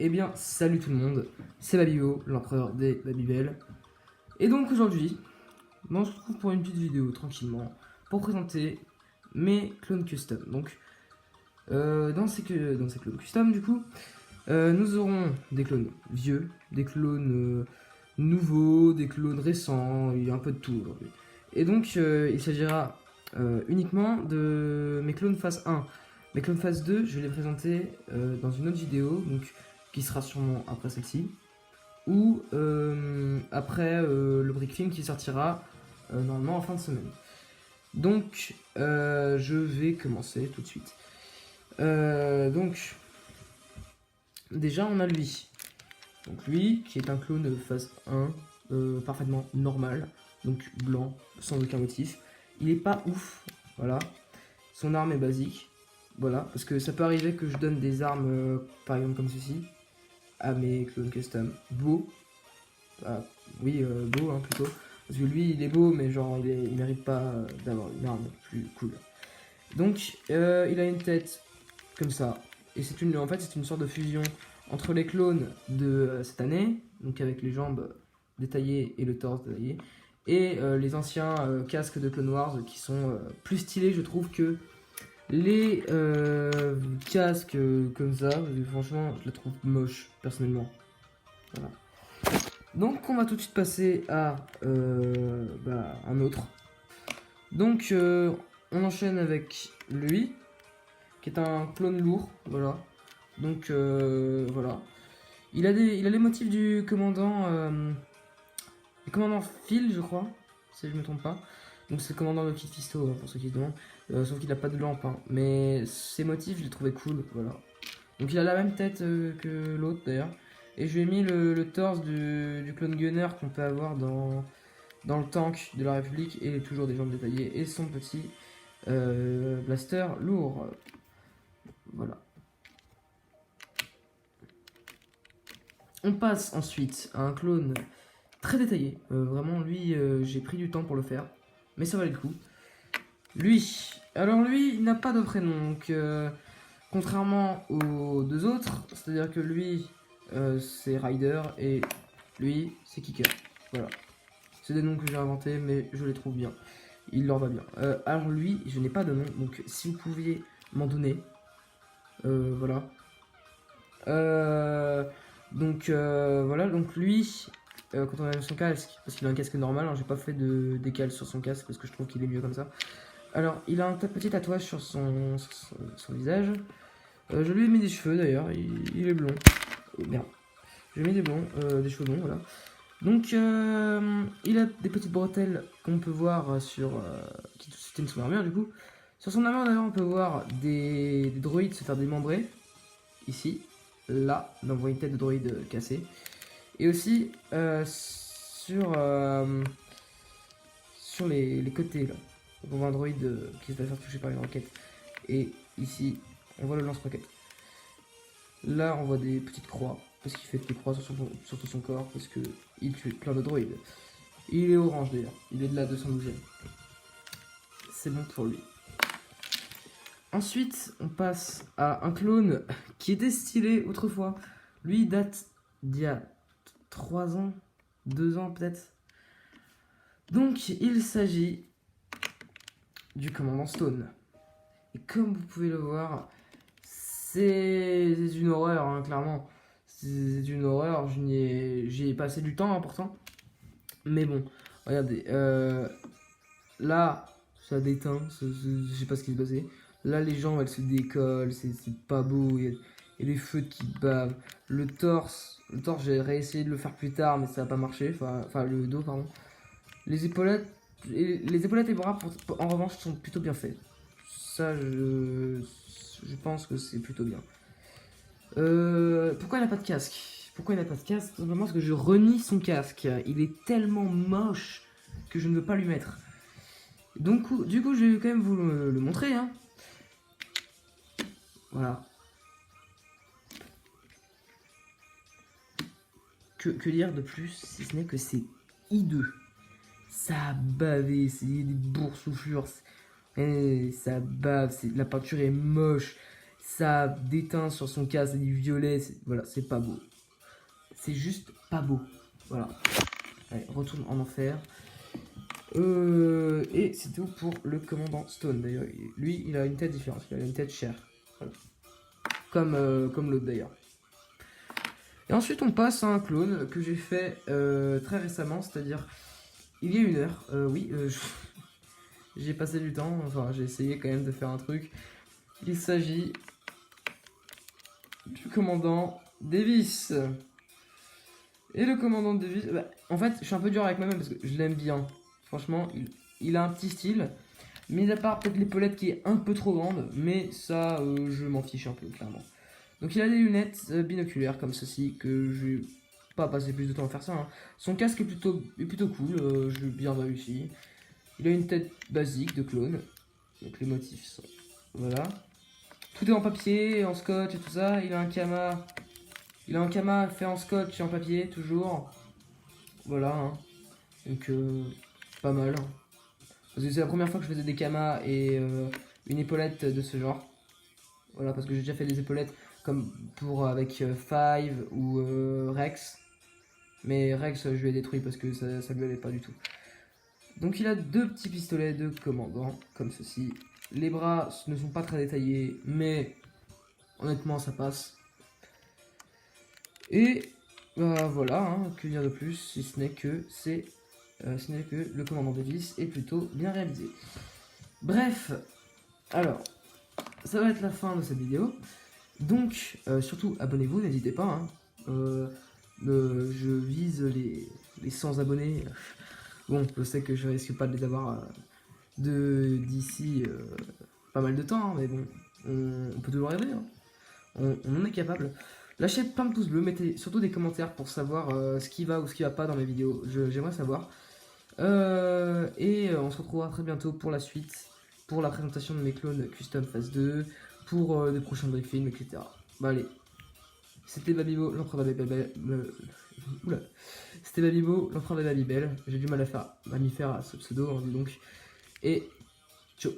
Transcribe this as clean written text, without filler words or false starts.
Eh bien, salut tout le monde, c'est Babio, l'empereur des Babybel. Et donc aujourd'hui, on se retrouve pour une petite vidéo tranquillement pour présenter mes clones custom. Donc, dans ces clones custom, du coup, nous aurons des clones vieux, des clones nouveaux, des clones récents, il y a un peu de tout aujourd'hui. Et donc, il s'agira uniquement de mes clones phase 1. Mes clones phase 2, je vais les présenter dans une autre vidéo, donc, qui sera sûrement après celle-ci, ou après le brick film qui sortira normalement en fin de semaine. Donc, je vais commencer tout de suite. Donc, déjà, on a lui. Donc, lui, qui est un clone phase 1, parfaitement normal, donc blanc, sans aucun motif. Il est pas ouf, voilà. Son arme est basique, voilà, parce que ça peut arriver que je donne des armes, par exemple comme ceci, à mes clones custom. Beau, oui, beau hein, plutôt, parce que lui il est beau, mais genre il mérite pas d'avoir une arme plus cool. Donc, il a une tête comme ça, et en fait c'est une sorte de fusion entre les clones de cette année, donc avec les jambes détaillées et le torse détaillé, et les anciens casques de Clone Wars qui sont plus stylés, je trouve, que les casques comme ça. Franchement, je les trouve moches personnellement. Voilà. Donc, on va tout de suite passer à un autre. Donc, on enchaîne avec lui, qui est un clone lourd. Voilà. Donc, voilà. Il a les motifs du commandant Phil, je crois, si je me trompe pas. Donc c'est le commandant de Kit Fisto, hein, pour ceux qui se demandent. Sauf qu'il a pas de lampe, hein. Mais ses motifs, je les trouvais cool, voilà. Donc il a la même tête que l'autre d'ailleurs. Et je lui ai mis le torse du clone gunner qu'on peut avoir dans le tank de la République. Et toujours des jambes détaillées. Et son petit blaster lourd. Voilà. On passe ensuite à un clone très détaillé. Vraiment, lui, j'ai pris du temps pour le faire. Mais ça valait le coup. Lui, alors lui, il n'a pas de prénom. Donc, contrairement aux deux autres, c'est-à-dire que lui, c'est Ryder et lui, c'est Kicker. Voilà. C'est des noms que j'ai inventés, mais je les trouve bien. Il leur va bien. Alors lui, je n'ai pas de nom. Donc, si vous pouviez m'en donner. Voilà. Voilà, donc lui, quand on a son casque, parce qu'il a un casque normal, hein, j'ai pas fait de décal sur son casque parce que je trouve qu'il est mieux comme ça. Alors, il a un petit tatouage sur son visage. Je lui ai mis des cheveux d'ailleurs, il est blond. Merde. Je lui ai mis des cheveux blonds, voilà. Donc, il a des petites bretelles qu'on peut voir qui soutiennent son armure du coup. Sur son armure d'ailleurs, on peut voir des droïdes se faire démembrer. Ici, là, on voit une tête de droïde cassée. Et aussi sur les côtés là. Donc on voit un droïde qui se va faire toucher par une roquette. Et ici, on voit le lance-roquette. Là, on voit des petites croix. Parce qu'il fait des croix sur tout son corps. Parce qu'il tue plein de droïdes. Il est orange d'ailleurs. Il est de la 212e. C'est bon pour lui. Ensuite, on passe à un clone qui était stylé autrefois. Lui, il date d'il y a 3 ans, 2 ans peut-être. Donc, il s'agit du commandant Stone. Et comme vous pouvez le voir, c'est une horreur, hein, clairement. C'est une horreur, j'y ai passé du temps, hein, pourtant. Mais bon, regardez. Là, ça déteint, je sais pas ce qui s'est passé. Là, les jambes, elles se décollent, c'est pas beau, il y a des feux qui bavent. Le torse, j'ai réessayé de le faire plus tard, mais ça n'a pas marché. Enfin, le dos, pardon. Les épaulettes et les bras, en revanche, sont plutôt bien faits. Ça, je pense que c'est plutôt bien. Pourquoi il n'a pas de casque? Pourquoi il n'a pas de casque? Tout simplement parce que je renie son casque. Il est tellement moche que je ne veux pas lui mettre. Donc, du coup, je vais quand même vous le montrer, hein. Voilà. Que dire de plus, si ce n'est que c'est hideux. Ça a bavé, c'est des boursouflures. Ça bave, la peinture est moche. ça déteint sur son cas, c'est du violet, voilà, c'est pas beau. C'est juste pas beau. Voilà. Allez, retourne en enfer. Et c'est tout pour le commandant Stone. D'ailleurs, lui, il a une tête différente. Il a une tête chère. Voilà. Comme l'autre d'ailleurs. Et ensuite, on passe à un clone que j'ai fait très récemment, c'est-à-dire il y a 1 heure. Oui, j'ai passé du temps. Enfin, j'ai essayé quand même de faire un truc. Il s'agit du commandant Davis. Et le commandant Davis, bah, en fait, je suis un peu dur avec moi-même parce que je l'aime bien. Franchement, il a un petit style. Mis à part peut-être l'épaulette qui est un peu trop grande, mais ça, je m'en fiche un peu, clairement. Donc il a des lunettes binoculaires comme ceci, que je vais pas passer plus de temps à faire ça. Hein. Son casque est plutôt cool, j'ai bien réussi. Il a une tête basique de clone. Donc les motifs sont... Voilà. Tout est en papier, en scotch et tout ça. Il a un kama fait en scotch et en papier, toujours. Voilà. Hein. Donc, pas mal. Parce que c'est la première fois que je faisais des kamas et une épaulette de ce genre. Voilà, parce que j'ai déjà fait des épaulettes comme pour avec Five ou Rex. Mais Rex, je lui ai détruit parce que ça lui allait pas du tout. Donc il a 2 petits pistolets de commandant, comme ceci. Les bras ne sont pas très détaillés, mais honnêtement ça passe. Et bah, voilà, hein, que dire de plus, si ce n'est que le commandant Davis est plutôt bien réalisé. Bref, alors, ça va être la fin de cette vidéo. Donc, surtout abonnez-vous, n'hésitez pas. Hein. Je vise les 100 abonnés. Bon, je sais que je risque pas de les avoir d'ici pas mal de temps, hein, mais bon, on peut toujours rêver. Hein. On en est capable. Lâchez plein de pouces bleus, mettez surtout des commentaires pour savoir ce qui va ou ce qui va pas dans mes vidéos. J'aimerais savoir. Et on se retrouvera très bientôt pour la suite, pour la présentation de mes clones Custom Phase 2, pour des prochains briefings, etc. Bah allez, c'était Babibo, l'empereur de Babybel. Oula, c'était Babibo, l'empereur de Babybel. J'ai du mal à m'y faire à ce pseudo, hein, dis donc. Et ciao.